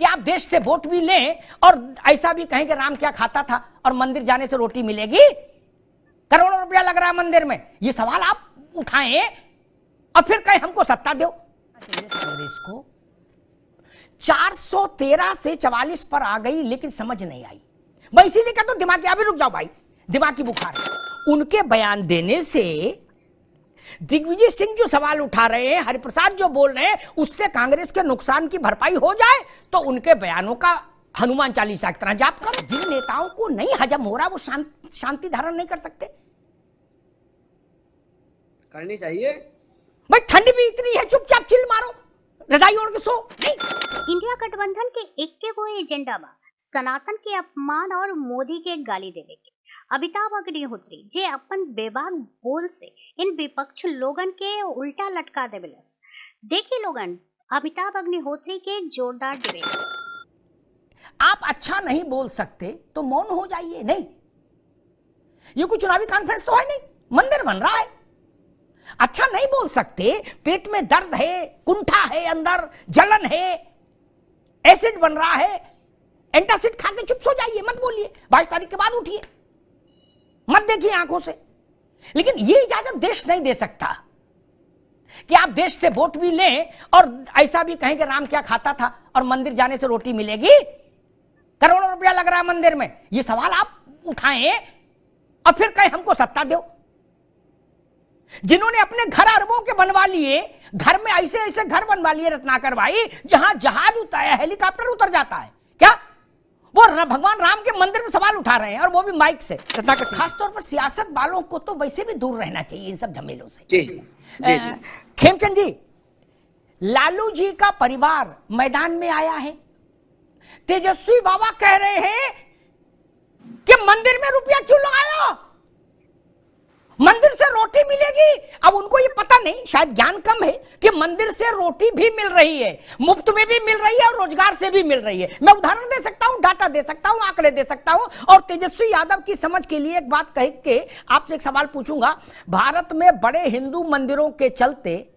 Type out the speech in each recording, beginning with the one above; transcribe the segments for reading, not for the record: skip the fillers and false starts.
कि आप देश से वोट भी लें और ऐसा भी कहें कि राम क्या खाता था और मंदिर जाने से रोटी मिलेगी, करोड़ों रुपया लग रहा है मंदिर में, ये सवाल आप उठाएं और फिर कहें हमको सत्ता दो। कांग्रेस को 413 से 44 पर आ गई, लेकिन समझ नहीं आई। मैं इसीलिए कहता हूं दिमागी, अभी रुक जाओ भाई, दिमागी बुखार है। उनके बयान देने से दिग्विजय सिंह जो सवाल उठा रहे हैं, हरिप्रसाद जो बोल रहे हैं, उससे कांग्रेस के नुकसान की भरपाई हो जाए तो उनके बयानों का हनुमान चालीसा की तरह जाप करो। जिन नेताओं को नहीं हजम हो रहा वो शांति धारण नहीं कर सकते। करनी चाहिए भाई, ठंड भी इतनी है, चुपचाप चिल मारो, रजाई ओढ़ के सो। नहीं, इंडिया गठबंधन के इक्के को एजेंडा में सनातन के अपमान और मोदी के गाली देवे के अमिताभ अग्निहोत्री जे अपन बेबाक बोल से इन विपक्ष लोगन के उल्टा लटका देवेलस। देखिए लोगन, अमिताभ अग्निहोत्री के जोरदार डिबेट। आप अच्छा नहीं बोल सकते तो मौन हो जाइए। नहीं, ये कोई चुनावी कॉन्फ्रेंस तो है नहीं, मंदिर बन रहा है। अच्छा नहीं बोल सकते, पेट में दर्द है, कुंठा है, अंदर जलन है, एसिड बन रहा है, एंटासिड खा के चुप सो जाइए, मत बोलिए, 22 तारीख के बाद उठिए, मत देखिए आंखों से। लेकिन ये इजाजत देश नहीं दे सकता कि आप देश से वोट भी लें और ऐसा भी कहें कि राम क्या खाता था और मंदिर जाने से रोटी मिलेगी, करोड़ों रुपया लग रहा है मंदिर में, ये सवाल आप उठाएं और फिर कहें हमको सत्ता दो। जिन्होंने अपने घर अरबों के बनवा लिए, घर में ऐसे ऐसे घर बनवा लिए रत्नाकर भाई, जहां जहाज उतारा, हेलीकॉप्टर उतर जाता है, क्या वो भगवान राम के मंदिर में सवाल उठा रहे हैं, और वो भी माइक से। रत्नाकर, खासतौर पर सियासत वालों को तो वैसे भी दूर रहना चाहिए इन सब झमेलों से। जी। खेमचंद जी, लालू जी का परिवार मैदान में आया है, तेजस्वी बाबा कह रहे हैं कि मंदिर में रुपया क्यों लगाया, मंदिर से रोटी मिलेगी। अब उनको ये पता नहीं, शायद ज्ञान कम है कि मंदिर से रोटी भी मिल रही है, मुफ्त में भी मिल रही है और रोजगार से भी मिल रही है। मैं उदाहरण दे सकता हूं, डाटा दे सकता हूं, आंकड़े दे सकता हूं। और तेजस्वी यादव की समझ के लिए एक बात कह के आपसे एक सवाल पूछूंगा। भारत में बड़े हिंदू मंदिरों के चलते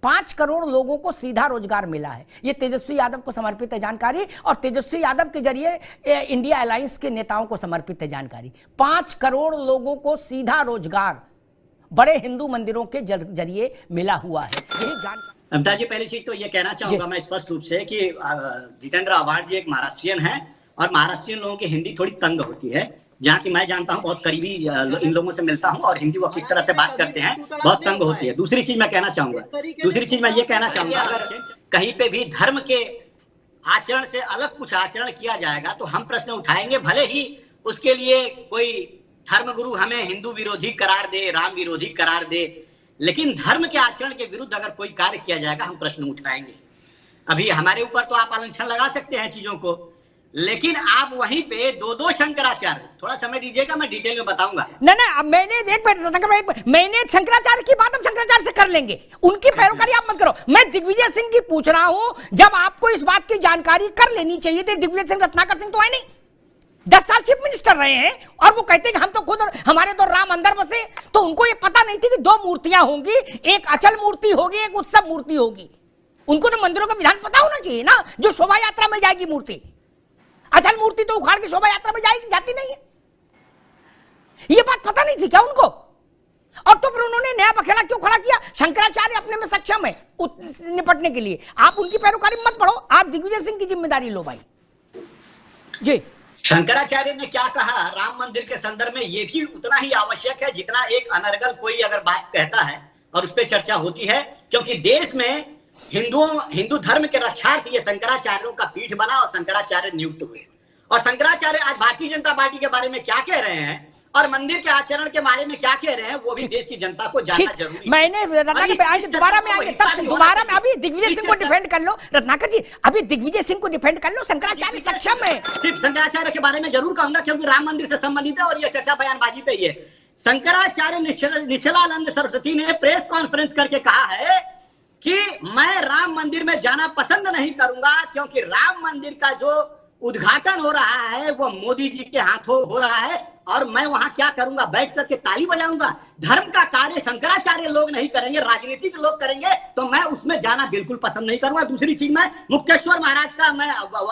5 करोड़ लोगों को सीधा रोजगार मिला है। यह तेजस्वी यादव को समर्पित है जानकारी, और तेजस्वी यादव के जरिए इंडिया अलायंस के नेताओं को समर्पित है जानकारी। 5 करोड़ लोगों को सीधा रोजगार बड़े हिंदू मंदिरों के जरिए मिला हुआ है, यही जानकारी। अमिताभ जी, पहली चीज तो ये कहना चाहूंगा मैं स्पष्ट रूप से कि जितेंद्र आव्हाड जी एक महाराष्ट्रियन है, और महाराष्ट्रियन लोगों की हिंदी थोड़ी तंग होती है। जहाँ की मैं जानता हूँ, बहुत करीबी इन लोगों से मिलता हूँ, और हिंदी वो किस तरह से बात करते हैं बहुत तंग होती है। दूसरी चीज मैं कहना चाहूंगा, अगर कहीं पे भी धर्म के आचरण से अलग कुछ आचरण किया जाएगा तो हम प्रश्न उठाएंगे, भले ही उसके लिए कोई धर्मगुरु हमें हिंदू विरोधी करार दे, राम विरोधी करार दे, लेकिन धर्म के आचरण के विरुद्ध अगर कोई कार्य किया जाएगा हम प्रश्न उठाएंगे। अभी हमारे ऊपर तो आप आलोचना लगा सकते हैं चीजों को, लेकिन आप वहीं पे दो शंकराचार्य, थोड़ा समय दीजिएगा, मैं डिटेल में बताऊंगा। नहीं, अब मैंने शंकराचार्य की बात अब शंकराचार्य से कर लेंगे, उनकी पैरोकारी आप मत करो। मैं दिग्विजय सिंह की पूछ रहा हूं, जब आपको इस बात की जानकारी कर लेनी चाहिए थी। दिग्विजय सिंह, रत्नाकर सिंह तो है नहीं, 10 साल चीफ मिनिस्टर रहे हैं, और वो कहते हैं कि हम तो खुद, हमारे तो राम अंदर बसे। तो उनको ये पता नहीं थी कि 2 मूर्तियां होंगी, एक अचल मूर्ति होगी, एक उत्सव मूर्ति होगी। उनको तो मंदिरों का विधान पता होना चाहिए ना, जो शोभा यात्रा में जाएगी मूर्ति। अचल मूर्ति तो उखाड़ के शोभा यात्रा में जाती नहीं है, ये बात पता नहीं थी क्या उनको? और तो फिर उन्होंने नया बखेड़ा क्यों खड़ा किया? शंकराचार्य अपने में सक्षम है निपटने के लिए, आप उनकी पैरोकारी मत पढ़ो, आप दिग्विजय सिंह की जिम्मेदारी लो भाई जी। शंकराचार्य ने क्या कहा राम मंदिर के संदर्भ में, ये भी उतना ही आवश्यक है जितना एक अनर्गल कोई अगर बात कहता है और उस पर चर्चा होती है, क्योंकि देश में हिंदू धर्म के रक्षार्थ ये शंकराचार्यों का पीठ बना और शंकराचार्य नियुक्त हुए। और शंकराचार्य आज भारतीय जनता पार्टी के बारे में क्या कह रहे हैं और मंदिर के आचरण के बारे में क्या कह रहे हैं, वो भी देश की जनता को जानना जरूरी है। मैंने दोबारा में अभी दिग्विजय सिंह को डिफेंड कर लो, रत्नाकर जी, अभी दिग्विजय सिंह को डिफेंड कर लो, शंकराचार्य सक्षम है। सिर्फ शंकराचार्य के बारे में जरूर कहूंगा, क्योंकि राम मंदिर से संबंधित है और ये चर्चा बयानबाजी पे ही है। शंकराचार्य निश्चलानंद सरस्वती ने प्रेस कॉन्फ्रेंस करके कहा है कि मैं राम मंदिर में जाना पसंद नहीं करूंगा, क्योंकि राम मंदिर का जो उद्घाटन हो रहा है वो मोदी जी के हाथों हो रहा है, और मैं वहां क्या करूंगा, बैठ करके ताली बजाऊंगा? धर्म का कार्य शंकराचार्य लोग नहीं करेंगे, राजनीतिक लोग करेंगे, तो मैं उसमें जाना बिल्कुल पसंद नहीं करूंगा। दूसरी चीज, मैं मुक्तेश्वर महाराज का, मैं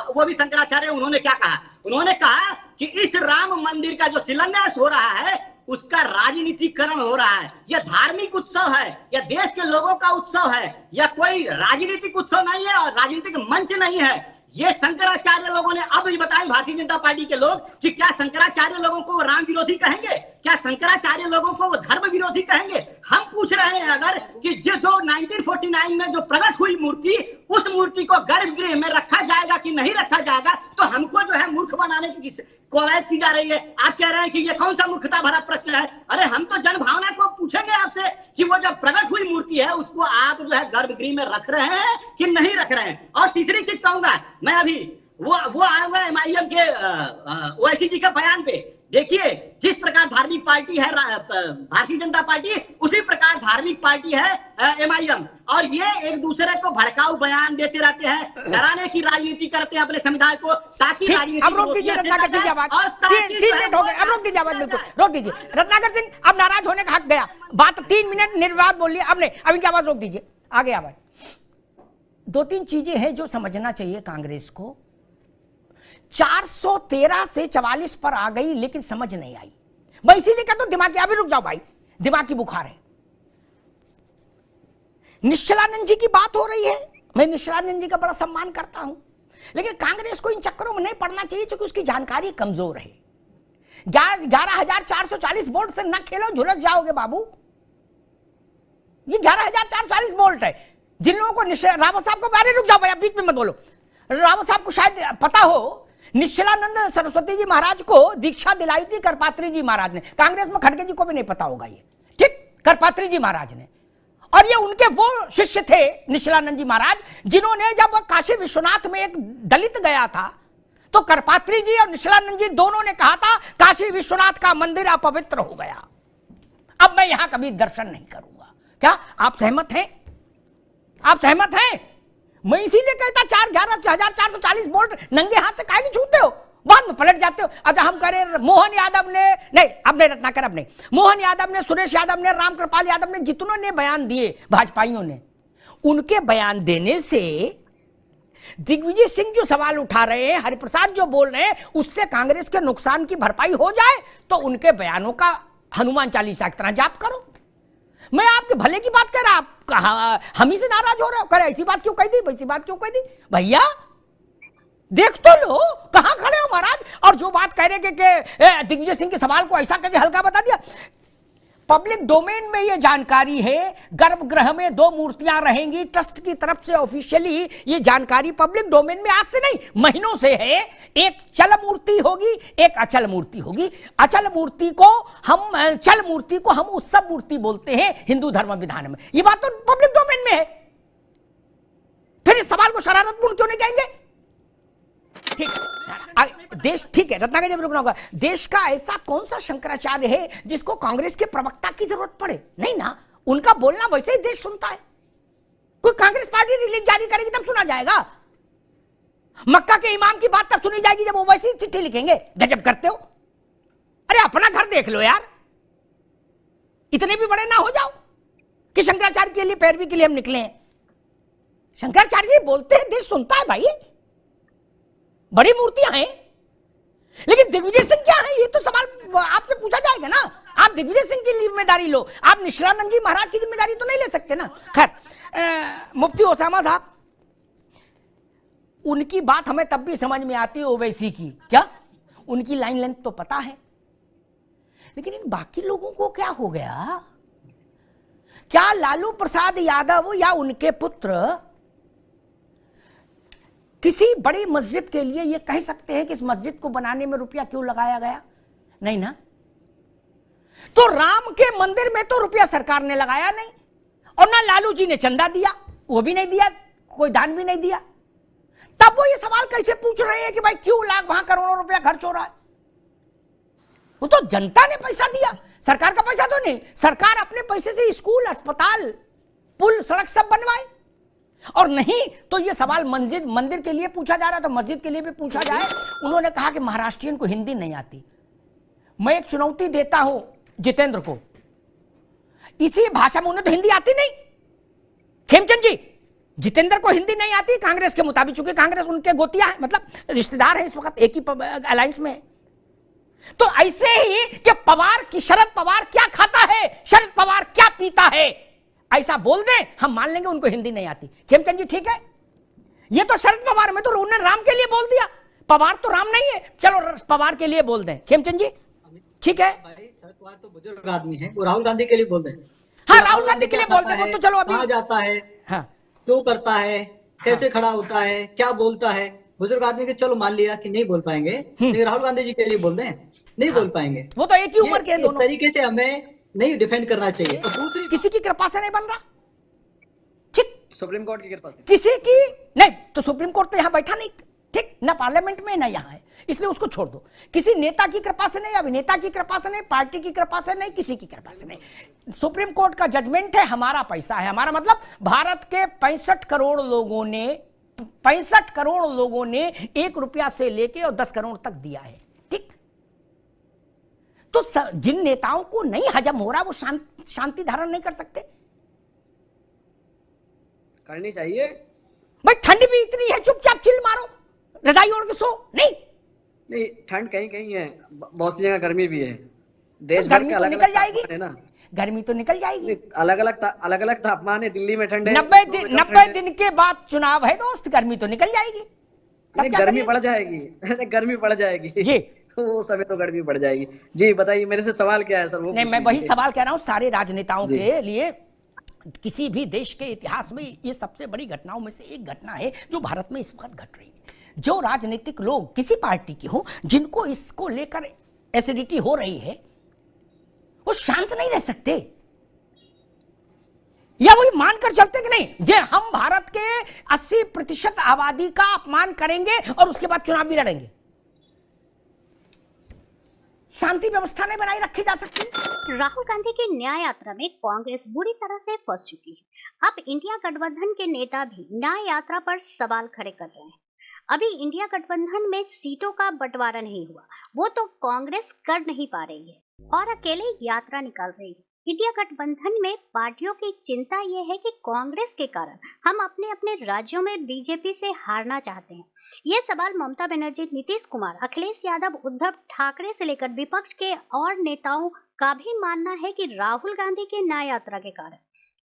वो भी शंकराचार्य, उन्होंने क्या कहा? उन्होंने कहा कि इस राम मंदिर का जो शिलान्यास हो रहा है उसका राजनीतिकरण हो रहा है। यह धार्मिक उत्सव है, यह देश के लोगों का उत्सव है, यह कोई राजनीतिक उत्सव नहीं है और राजनीतिक मंच नहीं है। ये शंकराचार्य लोगों ने अब बताएं, भारतीय जनता पार्टी के लोग, कि क्या शंकराचार्य लोगों को राम विरोधी कहेंगे? क्या शंकराचार्य लोगों को वो धर्म विरोधी कहेंगे? हम पूछ रहे हैं अगर कि जो 1949 में जो प्रकट हुई मूर्ति, उस मूर्ति को गर्भगृह में रखा जाएगा कि नहीं रखा जाएगा, तो हमको जो है मूर्ख बनाने की कवायद की जा रही है। आप कह रहे हैं कि ये कौन सा मूर्खता भरा प्रश्न है? अरे हम तो जनभावना को पूछेंगे आपसे कि वो जब प्रकट हुई मूर्ति है उसको आप जो है गर्भगृह में रख रहे हैं कि नहीं रख रहे हैं। और तीसरी चीज कहूंगा मैं, अभी वो आया हुआ MIM के ओवैसी जी के बयान पे, देखिए जिस प्रकार धार्मिक पार्टी है भारतीय जनता पार्टी, उसी प्रकार धार्मिक पार्टी है MIM, और ये एक दूसरे को भड़काऊ बयान देते रहते हैं, डराने की राजनीति करते हैं अपने समुदाय को, ताकि राजनीति अब रोक दीजिए रत्नाकर सिंह की आवाज, 3 मिनट हो गए, अब रोक दीजिए आवाज, बिल्कुल रोक दीजिए। रत्नाकर सिंह अब नाराज होने का हक गया, बात 3 मिनट निर्विवाद बोल लिया, अब नहीं, अब इनकी आवाज रोक दीजिए, आगे आवाज। 2-3 चीजें हैं जो समझना चाहिए कांग्रेस को। 413 से 44 पर आ गई लेकिन समझ नहीं आई, मैं इसीलिए कहता हूं दिमागी, अभी रुक जाओ भाई, दिमागी बुखार है। निश्चलानंद जी की बात हो रही है, मैं निश्चलानंद जी का बड़ा सम्मान करता हूं, लेकिन कांग्रेस को इन चक्करों में नहीं पड़ना चाहिए क्योंकि उसकी जानकारी कमजोर है। 11,440 वोल्ट से न खेलो, झुलस जाओगे बाबू। ये 11,440 वोल्ट है। जिन लोगों को रावत साहब को, अरे रुक जाओ भैया, बीच में मत बोलो। रावत साहब को शायद पता हो, निश्चलानंद सरस्वती जी महाराज को दीक्षा दिलाई थी करपात्री जी महाराज ने। कांग्रेस में खड़गे जी को भी नहीं पता होगा ये, ठीक, करपात्री जी महाराज ने। और ये उनके वो शिष्य थे निश्चलानंद जी महाराज, जिन्होंने जब काशी विश्वनाथ में एक दलित गया था तो करपात्री जी और निश्चलानंद जी दोनों ने कहा था काशी विश्वनाथ का मंदिर अपवित्र हो गया, अब मैं यहां कभी दर्शन नहीं करूंगा। क्या आप सहमत हैं? आप सहमत हैं? मैं इसीलिए कहता 11,440 वोल्ट नंगे हाथ से काहे नहीं छूते हो, बाद में पलट जाते हो। अच्छा हम कह रहे मोहन यादव ने, नहीं अब नहीं, रत्नाकर अब नहीं, मोहन यादव ने, सुरेश यादव ने, रामकृपाल यादव ने, जितनों ने बयान दिए भाजपाइयों ने, उनके बयान देने से दिग्विजय सिंह जो सवाल उठा रहे हैं, हरिप्रसाद जो बोल रहे हैं, उससे कांग्रेस के नुकसान की भरपाई हो जाए तो उनके बयानों का हनुमान चालीसा की तरह जाप करो। मैं आपके भले की बात कर रहा, आप कहा हम ही से नाराज हो रहे हो, करे ऐसी बात क्यों कह दी, वैसी बात क्यों कह दी? भैया देख तो लो कहां खड़े हो महाराज। और जो बात कह रहे कि दिग्विजय सिंह के सवाल को ऐसा कैसे हल्का बता दिया, पब्लिक डोमेन में ये जानकारी है। गर्भगृह में 2 मूर्तियां रहेंगी, ट्रस्ट की तरफ से ऑफिशियली ये जानकारी पब्लिक डोमेन में आज से नहीं महीनों से है। एक चल मूर्ति होगी, एक अचल मूर्ति होगी। अचल मूर्ति को हम, चल मूर्ति को हम उत्सव मूर्ति बोलते हैं हिंदू धर्म विधान में। ये बात तो पब्लिक डोमेन में है, फिर इस सवाल को शरारतपूर्ण क्यों नहीं कहेंगे? ठीक, देश, ठीक है रत्नाकर जब रुकना होगा, देश का ऐसा कौन सा शंकराचार्य है जिसको कांग्रेस के प्रवक्ता की जरूरत पड़े? नहीं ना, उनका बोलना वैसे ही देश सुनता है। कोई कांग्रेस पार्टी रिलीज जारी करेगी तब सुना जाएगा, मक्का के इमाम की बात तब सुनी जाएगी जब वो वैसी चिट्ठी लिखेंगे। गजब करते हो। अरे अपना घर देख लो यार, इतने भी बड़े ना हो जाओ कि शंकराचार्य के लिए पैरवी के लिए हम निकले हैं। शंकराचार्य जी बोलते हैं, देश सुनता है भाई, बड़ी मूर्तियां हैं। लेकिन दिग्विजय सिंह क्या है, ये तो सवाल आपसे पूछा जाएगा ना। आप दिग्विजय सिंह की जिम्मेदारी लो, आप निश्चलानंद जी महाराज की जिम्मेदारी तो नहीं ले सकते ना। खैर, मुफ्ती ओसामा साहब, उनकी बात हमें तब भी समझ में आती है ओवैसी की, क्या उनकी लाइन लेंथ तो पता है, लेकिन इन बाकी लोगों को क्या हो गया? क्या लालू प्रसाद यादव या उनके पुत्र किसी बड़ी मस्जिद के लिए ये कह सकते हैं कि इस मस्जिद को बनाने में रुपया क्यों लगाया गया? नहीं ना। तो राम के मंदिर में तो रुपया सरकार ने लगाया नहीं, और ना लालू जी ने चंदा दिया, वो भी नहीं दिया, कोई दान भी नहीं दिया। तब वो ये सवाल कैसे पूछ रहे हैं कि भाई क्यों लाख वहां करोड़ों रुपया खर्च हो रहा है? वो तो जनता ने पैसा दिया, सरकार का पैसा तो नहीं। सरकार अपने पैसे से स्कूल, अस्पताल, पुल, सड़क सब बनवाए। और नहीं तो ये सवाल मंदिर के लिए पूछा जा रहा, तो मस्जिद के लिए भी पूछा जाए। उन्होंने कहा कि महाराष्ट्रियन को हिंदी नहीं आती। मैं एक चुनौती देता हूं जितेंद्र को, इसी भाषा में, उन्हें तो हिंदी आती नहीं, खेमचंद जी, जितेंद्र को हिंदी नहीं आती कांग्रेस के मुताबिक, चूंकि कांग्रेस उनके गोतिया है, मतलब रिश्तेदार है, इस वक्त एक ही अलायंस में है। तो ऐसे ही कि पवार की, शरद पवार क्या खाता है, शरद पवार क्या पीता है, ऐसा बोल दें, हम मान लेंगे उनको हिंदी नहीं आती। खेमचंद जी ठीक है, ये तो शरद पवार में तो उन्होंने राम के लिए बोल दिया, पवार तो राम नहीं है, चलो पवार के लिए बोल दें। खेमचंद जी ठीक है, भाई शरद पवार तो बुजुर्ग आदमी है, वो राहुल गांधी के लिए बोल दें। हाँ राहुल गांधी के लिए बोल दें, वो तो चलो अभी कहाँ जाता है, हाँ क्यों करता है, कैसे खड़ा होता है, क्या बोलता है, बुजुर्ग आदमी के चलो मान लिया कि नहीं बोल पाएंगे, लेकिन राहुल गांधी जी के लिए बोल दें, नहीं बोल पाएंगे। वो तो एक ही उम्र के हैं इस दोनों, तरीके से हमें नहीं डिफेंड करना चाहिए। और दूसरी किसी की कृपा से नहीं बन रहा, ठीक, सुप्रीम कोर्ट की कृपा से। किसी की नहीं, तो सुप्रीम कोर्ट तो यहां बैठा नहीं, ठीक, ना पार्लियामेंट में ना यहां है, इसलिए उसको छोड़ दो। किसी नेता की कृपा से नहीं, अभिनेता की कृपा से नहीं, पार्टी की कृपा से नहीं, किसी की कृपा से नहीं, सुप्रीम कोर्ट का जजमेंट है, हमारा पैसा है, हमारा मतलब भारत के 65 करोड़ लोगों ने 65 करोड़ लोगों ने 1 रुपया से लेके और 10 करोड़ तक दिया है, ठीक। तो जिन नेताओं को नहीं हजम हो रहा वो शांति धारण नहीं कर सकते। करनी चाहिए। भाई ठंड भी इतनी है, चुपचाप चिल मारो, रजाई ओढ़ के सो, नहीं नहीं, ठंड कहीं कहीं है, बहुत सी जगह गर्मी भी है, देश तो भर गर्मी के तो अलग निकल अलग जाएगी, तापमान है ना, गर्मी तो निकल जाएगी। अलग अलग तापमान है, दिल्ली में ठंड है, 90 दिन के बाद चुनाव है दोस्त, गर्मी तो निकल जाएगी, तब नहीं क्या गर्मी करिएगा? बढ़ जाएगी गर्मी बढ़ जाएगी जी। तो वो समय तो गर्मी बढ़ जाएगी। जी बताइए, मेरे से सवाल क्या है सर? वो नहीं, पूछ मैं वही लीजिए। सवाल कह रहा हूं, सारे राजनेताओं जी। के लिए किसी भी देश के इतिहास में ये सबसे बड़ी घटनाओं में से एक घटना है जो भारत में इस वक्त घट रही है। जो राजनीतिक लोग किसी पार्टी के हो, जिनको इसको लेकर एसिडिटी हो रही है, वो शांत नहीं रह सकते, या वही मानकर चलते कि नहीं जे हम भारत के 80% आबादी का अपमान करेंगे और उसके बाद चुनाव भी लड़ेंगे। शांति व्यवस्था नहीं बनाई रखी जा सकती। राहुल गांधी की न्याय यात्रा में कांग्रेस बुरी तरह से फंस चुकी है। अब इंडिया गठबंधन के नेता भी न्याय यात्रा पर सवाल खड़े कर रहे हैं। अभी इंडिया गठबंधन में सीटों का बंटवारा नहीं हुआ, वो तो कांग्रेस कर नहीं पा रही है और अकेले यात्रा निकाल रही है। इंडिया गठबंधन में पार्टियों की चिंता ये है कि कांग्रेस के कारण हम अपने अपने राज्यों में बीजेपी से हारना चाहते हैं। ये सवाल ममता बनर्जी, नीतीश कुमार, अखिलेश यादव, उद्धव ठाकरे से लेकर विपक्ष के और नेताओं का भी मानना है कि राहुल गांधी के न्याय यात्रा के कारण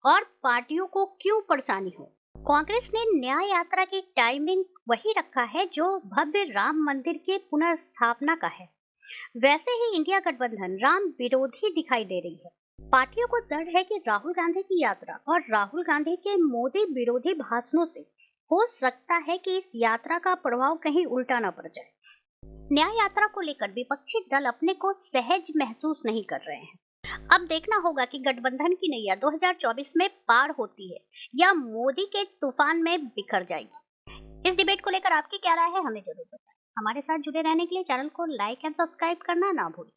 और पार्टियों को क्यों परेशानी हो। कांग्रेस ने न्याय यात्रा की टाइमिंग वही रखा है जो भव्य राम मंदिर के पुनर्स्थापना का है। वैसे ही इंडिया गठबंधन राम विरोधी दिखाई दे रही है। पार्टियों को डर है कि राहुल गांधी की यात्रा और राहुल गांधी के मोदी विरोधी भाषणों से हो सकता है कि इस यात्रा का प्रभाव कहीं उल्टा न पड़ जाए। न्याय यात्रा को लेकर विपक्षी दल अपने को सहज महसूस नहीं कर रहे हैं। अब देखना होगा कि गठबंधन की नैया 2024 में पार होती है या मोदी के तूफान में बिखर जाएगी। इस डिबेट को लेकर आपकी क्या राय है, हमें जरूर बताएं। हमारे साथ जुड़े रहने के लिए चैनल को लाइक एंड सब्सक्राइब करना ना भूलें।